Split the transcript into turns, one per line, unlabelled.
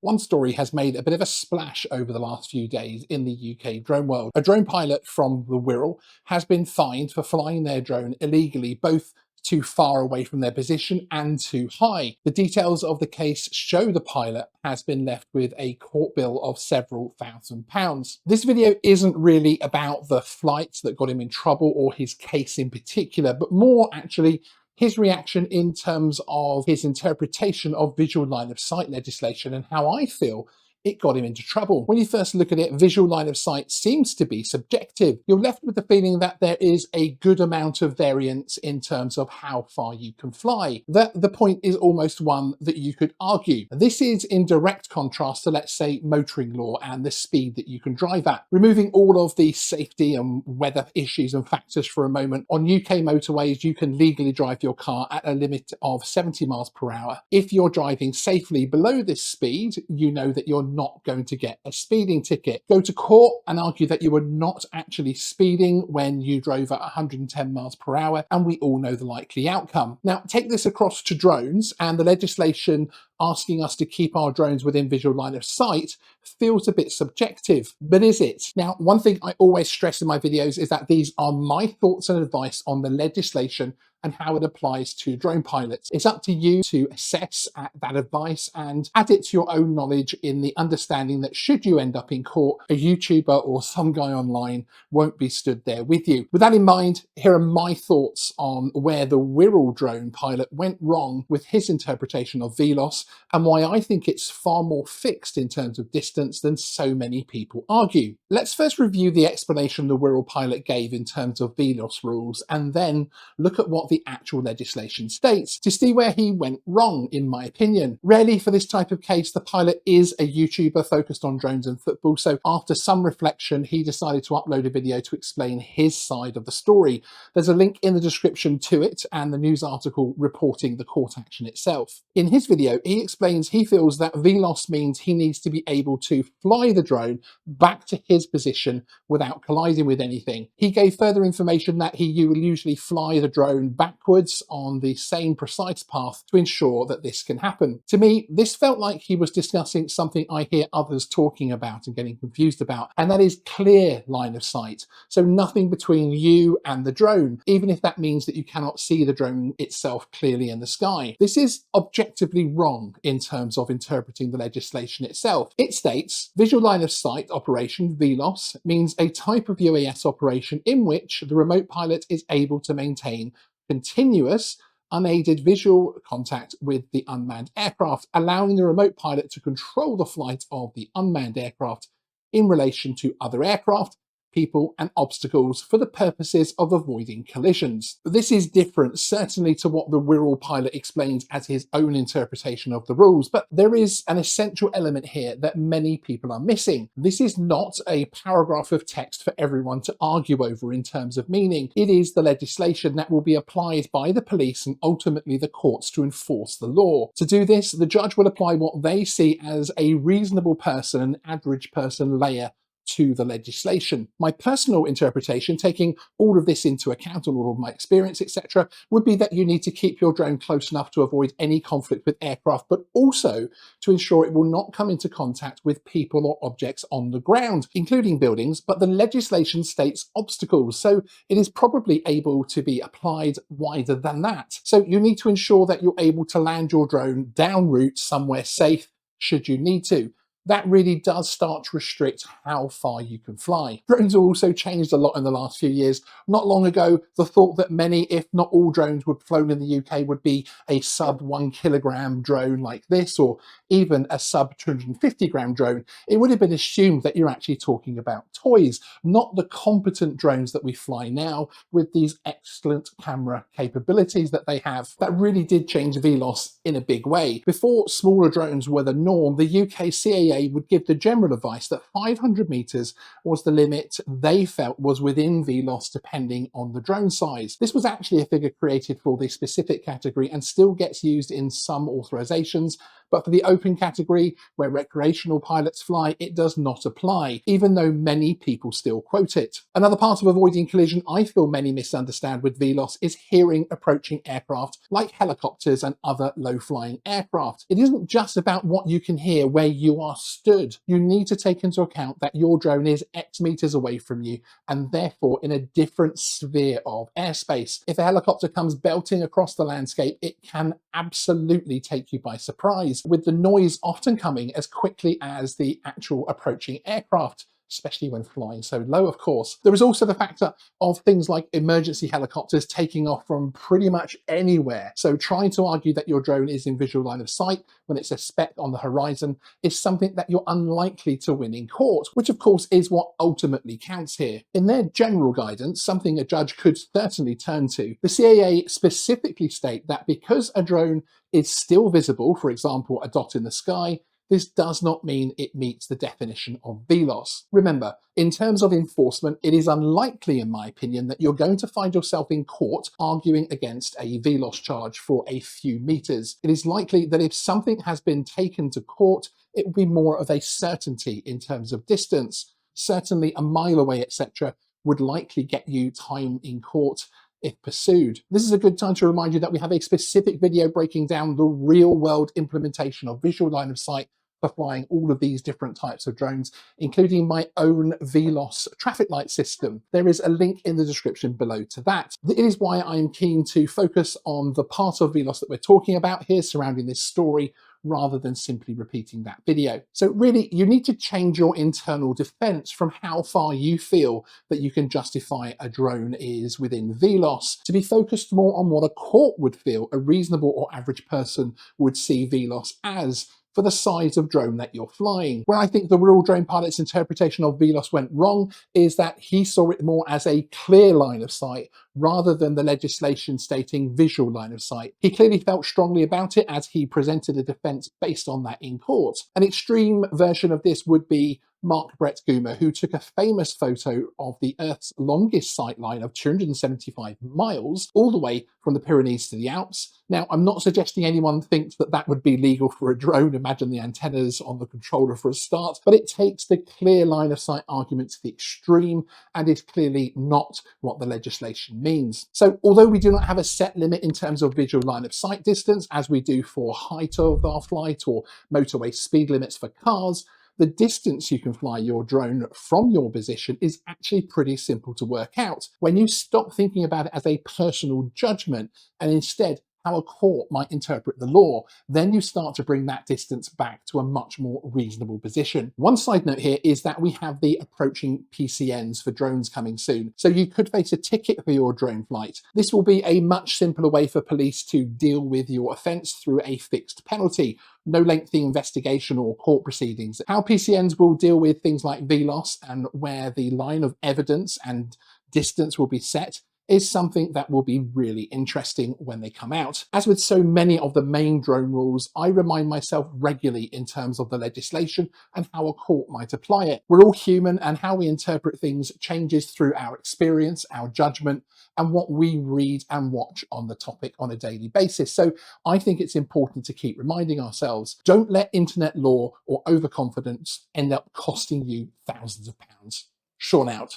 One story has made a bit of a splash over the last few days in the UK drone world. A drone pilot from the Wirral has been fined for flying their drone illegally, both too far away from their position and too high. The details of the case show the pilot has been left with a court bill of several £1,000s. This video isn't really about the flight that got him in trouble or his case in particular, but more actually his reaction in terms of his interpretation of visual line of sight legislation and how I feel it got him into trouble. When you first look at it, visual line of sight seems to be subjective. You're left with the feeling that there is a good amount of variance in terms of how far you can fly. That the point is almost one that you could argue. This is in direct contrast to, let's say, motoring law and the speed that you can drive at. Removing all of the safety and weather issues and factors for a moment, on UK motorways you can legally drive your car at a limit of 70 miles per hour. If you're driving safely below this speed, you know that you're not going to get a speeding ticket. Go to court and argue that you were not actually speeding when you drove at 110 miles per hour, and we all know the likely outcome. Now, take this across to drones, and the legislation asking us to keep our drones within visual line of sight feels a bit subjective, but is it? Now, one thing I always stress in my videos is that these are my thoughts and advice on the legislation and how it applies to drone pilots. It's up to you to assess that advice and add it to your own knowledge, in the understanding that should you end up in court, a YouTuber or some guy online won't be stood there with you. With that in mind, here are my thoughts on where the Wirral drone pilot went wrong with his interpretation of VLOS, and why I think it's far more fixed in terms of distance than so many people argue. Let's first review the explanation the Wirral pilot gave in terms of VLOS rules, and then look at what the actual legislation states to see where he went wrong, in my opinion. Rarely for this type of case, the pilot is a YouTuber focused on drones and football, so after some reflection, he decided to upload a video to explain his side of the story. There's a link in the description to it and the news article reporting the court action itself. In his video, he explains he feels that VLOS means he needs to be able to fly the drone back to his position without colliding with anything. He gave further information that he will usually fly the drone backwards on the same precise path to ensure that this can happen. To me, this felt like he was discussing something I hear others talking about and getting confused about, and that is clear line of sight. So nothing between you and the drone, even if that means that you cannot see the drone itself clearly in the sky. This is objectively wrong in terms of interpreting the legislation itself. It states visual line of sight operation, VLOS, means a type of UAS operation in which the remote pilot is able to maintain continuous, unaided visual contact with the unmanned aircraft, allowing the remote pilot to control the flight of the unmanned aircraft in relation to other aircraft, people and obstacles for the purposes of avoiding collisions. This is different, certainly, to what the Wirral pilot explains as his own interpretation of the rules, but there is an essential element here that many people are missing. This is not a paragraph of text for everyone to argue over in terms of meaning. It is the legislation that will be applied by the police and ultimately the courts to enforce the law. To do this, the judge will apply what they see as a reasonable person, an average person layer to the legislation. My personal interpretation, taking all of this into account and all of my experience, etc., would be that you need to keep your drone close enough to avoid any conflict with aircraft, but also to ensure it will not come into contact with people or objects on the ground, including buildings, but the legislation states obstacles, so it is probably able to be applied wider than that. So you need to ensure that you're able to land your drone down route somewhere safe should you need to. That really does start to restrict how far you can fly. Drones have also changed a lot in the last few years. Not long ago, the thought that many, if not all, drones would flown in the UK would be a sub 1 kilogram drone like this, or even a sub 250 gram drone. It would have been assumed that you're actually talking about toys, not the competent drones that we fly now with these excellent camera capabilities that they have. That really did change VLOS in a big way. Before smaller drones were the norm, the UK CAA would give the general advice that 500 meters was the limit they felt was within VLOS depending on the drone size. This was actually a figure created for the specific category and still gets used in some authorizations, But for the open category, where recreational pilots fly, it does not apply, even though many people still quote it. Another part of avoiding collision I feel many misunderstand with VLOS is hearing approaching aircraft like helicopters and other low-flying aircraft. It isn't just about what you can hear where you are stood. You need to take into account that your drone is X meters away from you and therefore in a different sphere of airspace. If a helicopter comes belting across the landscape, it can absolutely take you by surprise, with the noise often coming as quickly as the actual approaching aircraft, especially when flying so low, of course. There is also the factor of things like emergency helicopters taking off from pretty much anywhere. So trying to argue that your drone is in visual line of sight when it's a speck on the horizon is something that you're unlikely to win in court, which of course is what ultimately counts here. In their general guidance, something a judge could certainly turn to, the CAA specifically state that because a drone is still visible, for example, a dot in the sky, this does not mean it meets the definition of VLOS. Remember, in terms of enforcement, it is unlikely, in my opinion, that you're going to find yourself in court arguing against a VLOS charge for a few meters. It is likely that if something has been taken to court, it will be more of a certainty in terms of distance. Certainly a mile away, etc., would likely get you time in court if pursued. This is a good time to remind you that we have a specific video breaking down the real-world implementation of visual line of sight for flying all of these different types of drones, including my own VLOS traffic light system. There is a link in the description below to that. It is why I'm keen to focus on the part of VLOS that we're talking about here surrounding this story, rather than simply repeating that video. So really, you need to change your internal defense from how far you feel that you can justify a drone is within VLOS to be focused more on what a court would feel a reasonable or average person would see VLOS as, for the size of drone that you're flying. Where I think the rural drone pilot's interpretation of VLOS went wrong is that he saw it more as a clear line of sight rather than the legislation stating visual line of sight. He clearly felt strongly about it as he presented a defence based on that in court. An extreme version of this would be Mark Brett Goomer, who took a famous photo of the Earth's longest sight line of 275 miles, all the way from the Pyrenees to the Alps. Now, I'm not suggesting anyone thinks that that would be legal for a drone. Imagine the antennas on the controller for a start, but it takes the clear line of sight argument to the extreme and is clearly not what the legislation means. So although we do not have a set limit in terms of visual line of sight distance, as we do for height of our flight or motorway speed limits for cars, the distance you can fly your drone from your position is actually pretty simple to work out when you stop thinking about it as a personal judgment and instead how a court might interpret the law. Then you start to bring that distance back to a much more reasonable position. One side note here is that we have the approaching PCNs for drones coming soon, so you could face a ticket for your drone flight. This will be a much simpler way for police to deal with your offence through a fixed penalty. No lengthy investigation or court proceedings. How PCNs will deal with things like VLOS and where the line of evidence and distance will be set is something that will be really interesting when they come out. As with so many of the main drone rules, I remind myself regularly in terms of the legislation and how a court might apply it. We're all human, and how we interpret things changes through our experience, our judgment, and what we read and watch on the topic on a daily basis. So I think it's important to keep reminding ourselves, don't let internet law or overconfidence end up costing you thousands of pounds. Sean out.